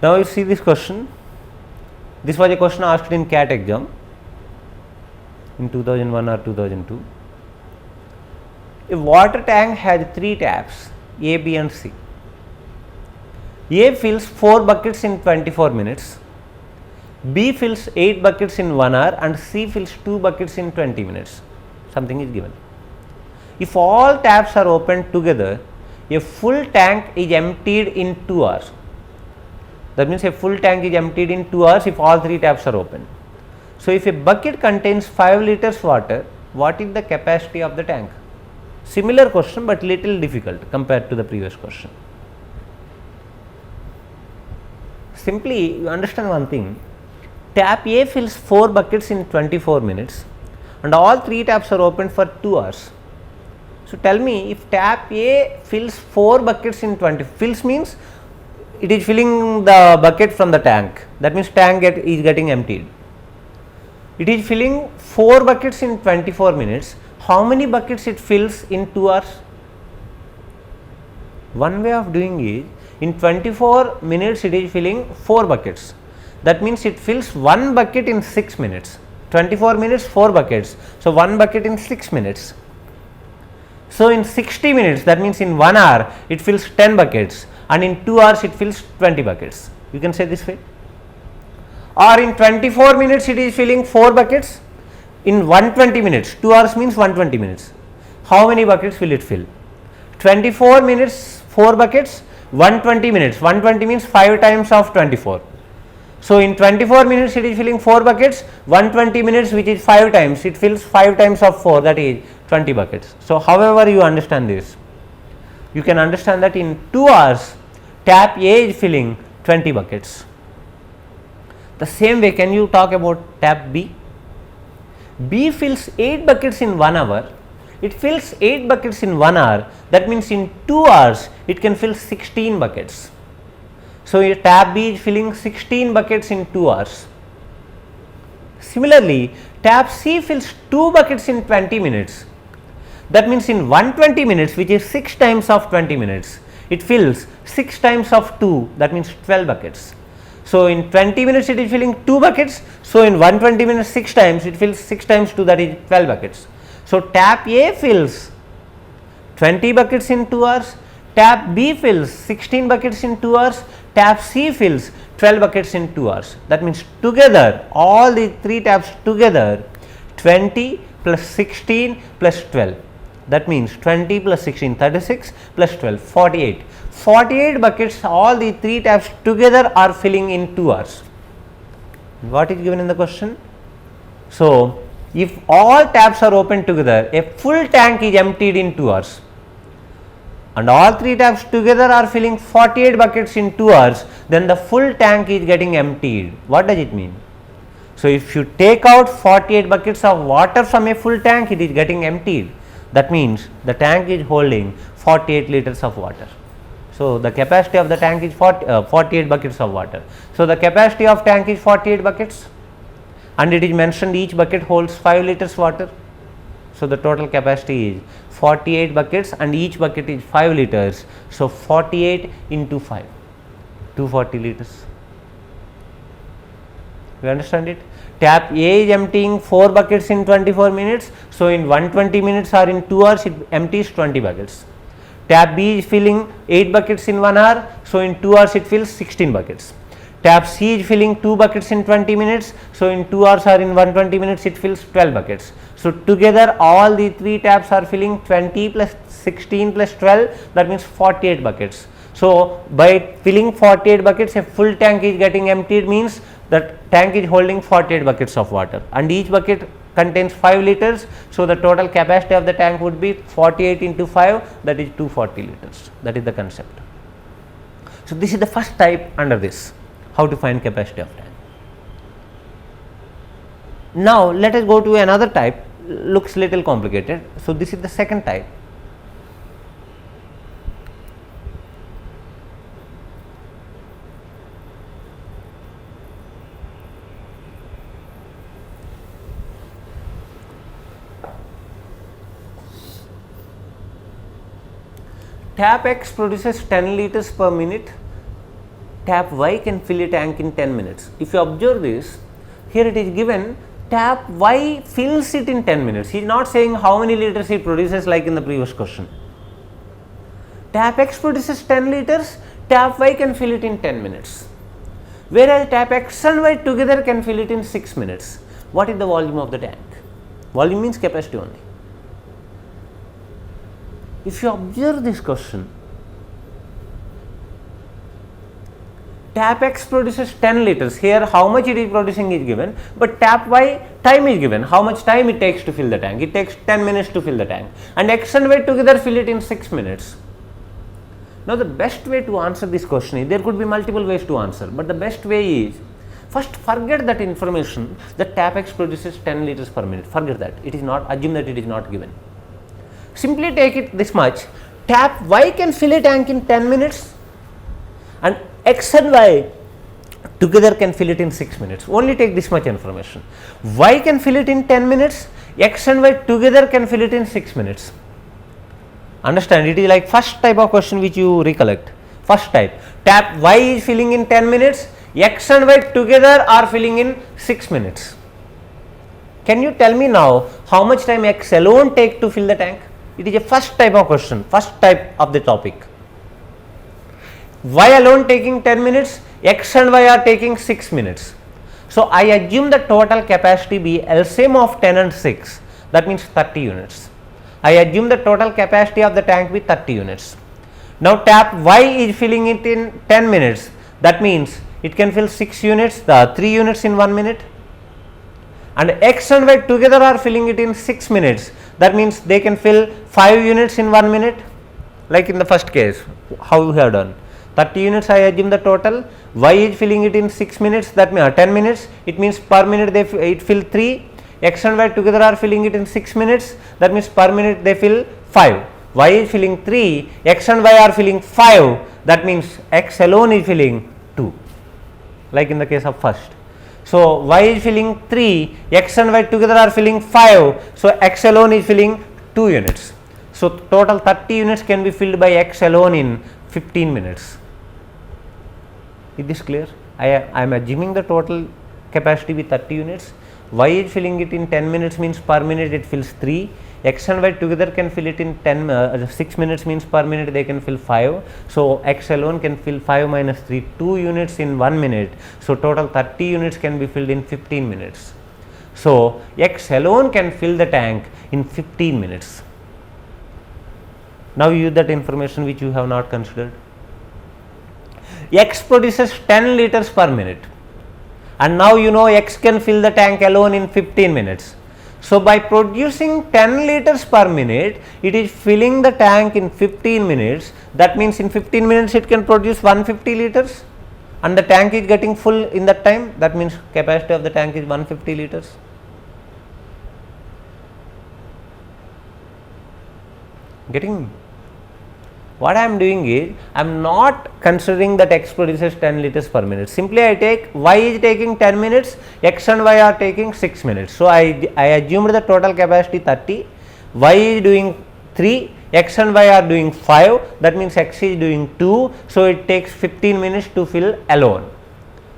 Now you see this question. This was a question asked in CAT exam in 2001 or 2002. A water tank has 3 taps, A, B and C. A fills 4 buckets in 24 minutes, B fills 8 buckets in 1 hour and C fills 2 buckets in 20 minutes. Something is given. If all taps are opened together, a full tank is emptied in 2 hours. That means a full tank is emptied in 2 hours if all 3 taps are open. So, if a bucket contains 5 liters water, what is the capacity of the tank? Similar question, but little difficult compared to the previous question. Simply you understand one thing, tap A fills 4 buckets in 24 minutes and all 3 taps are opened for 2 hours. So, tell me, if tap A fills 4 buckets in 20, fills means it is filling the bucket from the tank, that means tank is getting emptied. It is filling 4 buckets in 24 minutes, how many buckets it fills in 2 hours? One way of doing is, in 24 minutes it is filling 4 buckets, that means it fills 1 bucket in 6 minutes, 24 minutes 4 buckets, so 1 bucket in 6 minutes. So, in 60 minutes, that means in 1 hour it fills 10 buckets and in 2 hours it fills 20 buckets. You can say this way. Or in 24 minutes it is filling 4 buckets, in 120 minutes, 2 hours means 120 minutes. How many buckets will it fill? 24 minutes 4 buckets, 120 minutes, 120 means 5 times of 24. So, in 24 minutes it is filling 4 buckets, 120 minutes which is 5 times, it fills 5 times of 4, that is 20 buckets. So, however you understand this, you can understand that in 2 hours tap A is filling 20 buckets. The same way, can you talk about tap B? B fills 8 buckets in 1 hour, it fills 8 buckets in 1 hour, that means in 2 hours it can fill 16 buckets. So, tap B is filling 16 buckets in 2 hours. Similarly, tap C fills 2 buckets in 20 minutes, that means in 120 minutes, which is 6 times of 20 minutes, it fills 6 times of 2, that means 12 buckets. So, in 20 minutes it is filling 2 buckets, so in 120 minutes 6 times it fills 6 times 2, that is 12 buckets. So, tap A fills 20 buckets in 2 hours, tap B fills 16 buckets in 2 hours, tap C fills 12 buckets in 2 hours. That means together, all the 3 taps together, 20 plus 16 plus 12, that means 20 plus 16, 36 plus 12, 48. 48 buckets, all the 3 taps together are filling in 2 hours. What is given in the question? So, if all taps are open together, a full tank is emptied in 2 hours and all 3 taps together are filling 48 buckets in 2 hours, then the full tank is getting emptied. What does it mean? So, if you take out 48 buckets of water from a full tank, it is getting emptied. That means the tank is holding 48 liters of water. So, the capacity of the tank is 48 buckets of water. So, the capacity of tank is 48 buckets and it is mentioned each bucket holds 5 liters water. So, the total capacity is 48 buckets and each bucket is 5 liters. So, 48 into 5, 240 liters. You understand it? Tap A is emptying 4 buckets in 24 minutes. So, in 120 minutes or in 2 hours it empties 20 buckets. Tap B is filling 8 buckets in 1 hour. So, in 2 hours it fills 16 buckets. Tap C is filling 2 buckets in 20 minutes. So, in 2 hours or in 120 minutes it fills 12 buckets. So, together all the 3 taps are filling 20 plus 16 plus 12, that means 48 buckets. So, by filling 48 buckets, a full tank is getting emptied, means that tank is holding 48 buckets of water and each bucket contains 5 liters. So, the total capacity of the tank would be 48 into 5, that is 240 liters. That is the concept. So, this is the first type under this, how to find capacity of tank. Now, let us go to another type, looks little complicated. So, this is the second type. tap X produces 10 liters per minute, tap Y can fill a tank in 10 minutes. If you observe this, here it is given tap Y fills it in 10 minutes. He is not saying how many liters he produces like in the previous question. Tap X produces 10 liters, tap Y can fill it in 10 minutes. Whereas tap X and Y together can fill it in 6 minutes. What is the volume of the tank? Volume means capacity only. If you observe this question, tap X produces 10 liters. Here how much it is producing is given, but tap Y time is given. How much time it takes to fill the tank? It takes 10 minutes to fill the tank. And X and Y together fill it in 6 minutes. Now the best way to answer this question is, there could be multiple ways to answer, but the best way is, first forget that information that tap X produces 10 liters per minute. Forget that. It is not, assume that it is not given. Simply take it this much, tap Y can fill a tank in 10 minutes and X and Y together can fill it in 6 minutes. Only take this much information. Y can fill it in 10 minutes, X and Y together can fill it in 6 minutes. Understand, it is like first type of question which you recollect. First type, tap Y is filling in 10 minutes, X and Y together are filling in 6 minutes. Can you tell me now how much time X alone take to fill the tank? It is a first type of question, first type of the topic. Y alone taking 10 minutes, X and Y are taking 6 minutes. So I assume the total capacity be LCM of 10 and 6, that means 30 units. I assume the total capacity of the tank be 30 units. Now tap Y is filling it in 10 minutes, that means it can fill 6 units, 3 units in 1 minute. And X and Y together are filling it in 6 minutes, that means they can fill 5 units in 1 minute, like in the first case, how we have done. 30 units I assume the total, Y is filling it in 6 minutes, that means 10 minutes, it means per minute it fill 3, X and Y together are filling it in 6 minutes, that means per minute they fill 5. Y is filling 3, X and Y are filling 5, that means X alone is filling 2, like in the case of first. So Y is filling 3, X and Y together are filling 5, so X alone is filling 2 units. So total 30 units can be filled by X alone in 15 minutes. Is this clear? I am assuming the total capacity be 30 units. Y is filling it in 10 minutes means per minute it fills 3. X and Y together can fill it in 6 minutes means per minute they can fill 5. So X alone can fill 5 minus 3, 2 units in 1 minute. So total 30 units can be filled in 15 minutes. So X alone can fill the tank in 15 minutes. Now use that information which you have not considered. X produces 10 liters per minute, and now you know X can fill the tank alone in 15 minutes. So by producing 10 liters per minute, it is filling the tank in 15 minutes. That means in 15 minutes it can produce 150 liters and the tank is getting full in that time. That means capacity of the tank is 150 liters. Getting me? What I am doing is, I am not considering that X produces 10 liters per minute. Simply I take Y is taking 10 minutes, X and Y are taking 6 minutes. So I assumed the total capacity 30, Y is doing 3, X and Y are doing 5, that means X is doing 2. So it takes 15 minutes to fill alone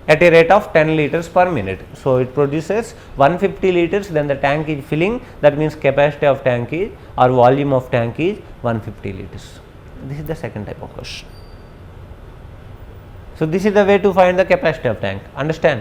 at a rate of 10 liters per minute. So it produces 150 liters, then the tank is filling, that means capacity of tank is, or volume of tank is 150 liters. This is the second type of question. So this is the way to find the capacity of tank. Understand?